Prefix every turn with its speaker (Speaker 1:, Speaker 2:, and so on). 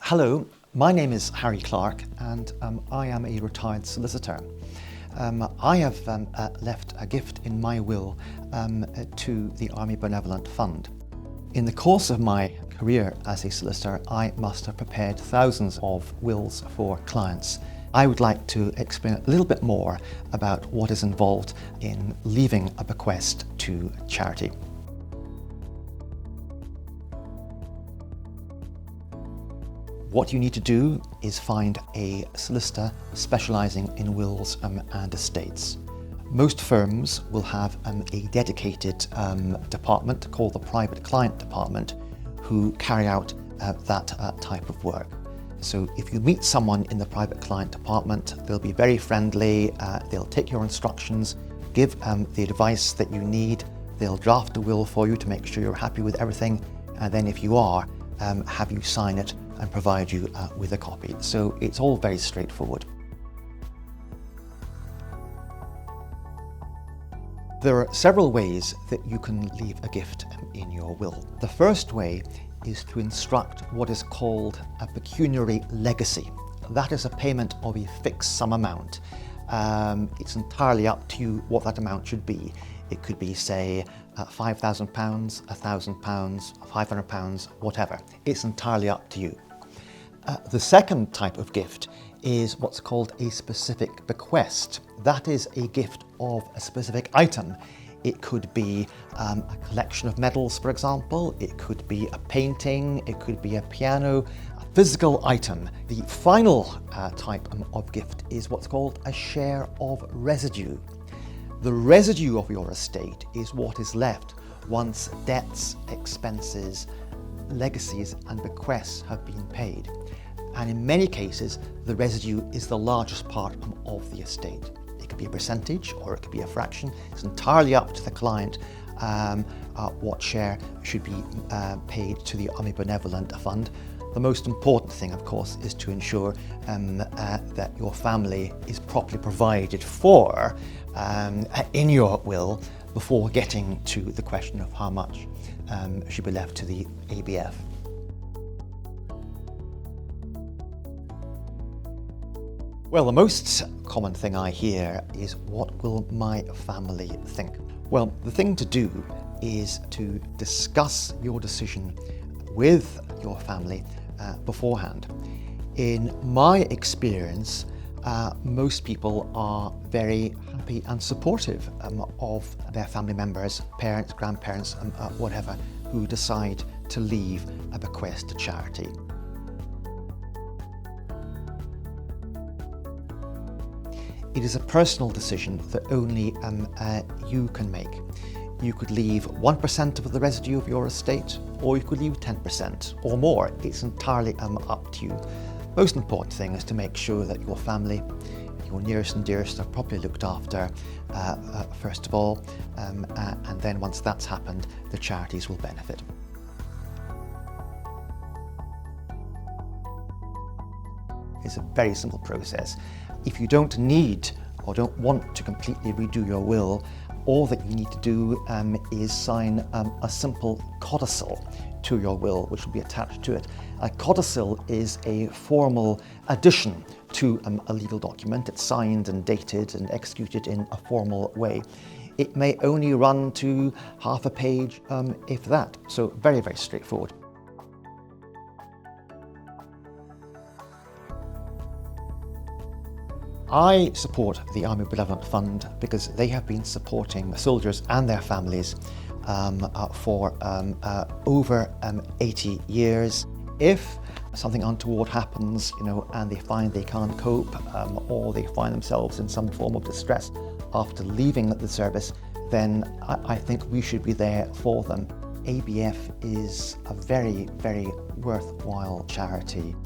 Speaker 1: Hello, my name is Harry Clark and I am a retired solicitor. I have left a gift in my will to the Army Benevolent Fund. In the course of my career as a solicitor, I must have prepared thousands of wills for clients. I would like to explain a little bit more about what is involved in leaving a bequest to charity. What you need to do is find a solicitor specialising in wills and estates. Most firms will have a dedicated department called the private client department who carry out that type of work. So if you meet someone in the private client department, they'll be very friendly, they'll take your instructions, give the advice that you need, they'll draft a will for you to make sure you're happy with everything, and then if you are, have you sign it and provide you with a copy. So it's all very straightforward. There are several ways that you can leave a gift in your will. The first way is to instruct what is called a pecuniary legacy. That is a payment of a fixed sum amount. It's entirely up to you what that amount should be. It could be, say, £5,000, £1,000, £500, whatever. It's entirely up to you. The second type of gift is what's called a specific bequest. That is a gift of a specific item. It could be a collection of medals, for example. It could be a painting. It could be a piano, a physical item. The final type of gift is what's called a share of residue. The residue of your estate is what is left once debts, expenses, legacies and bequests have been paid. And in many cases, the residue is the largest part of the estate. It could be a percentage or it could be a fraction. It's entirely up to the client what share should be paid to the Army Benevolent Fund. The most important thing, of course, is to ensure that your family is properly provided for in your will before getting to the question of how much should be left to the ABF. Well, the most common thing I hear is, what will my family think? Well, the thing to do is to discuss your decision with your family beforehand. In my experience, most people are very happy and supportive of their family members, parents, grandparents, whatever, who decide to leave a bequest to charity. It is a personal decision that only you can make. You could leave 1% of the residue of your estate, or you could leave 10% or more. It's entirely up to you. Most important thing is to make sure that your family, your nearest and dearest, are properly looked after first of all, and then once that's happened, the charities will benefit. It's a very simple process. If you don't need or don't want to completely redo your will, all that you need to do is sign a simple codicil to your will, which will be attached to it. A codicil is a formal addition to a legal document. It's signed and dated and executed in a formal way. It may only run to half a page, if that. So very, very straightforward. I support the Army Benevolent Fund because they have been supporting soldiers and their families for over 80 years. If something untoward happens, and they find they can't cope, or they find themselves in some form of distress after leaving the service, then I think we should be there for them. ABF is a very, very worthwhile charity.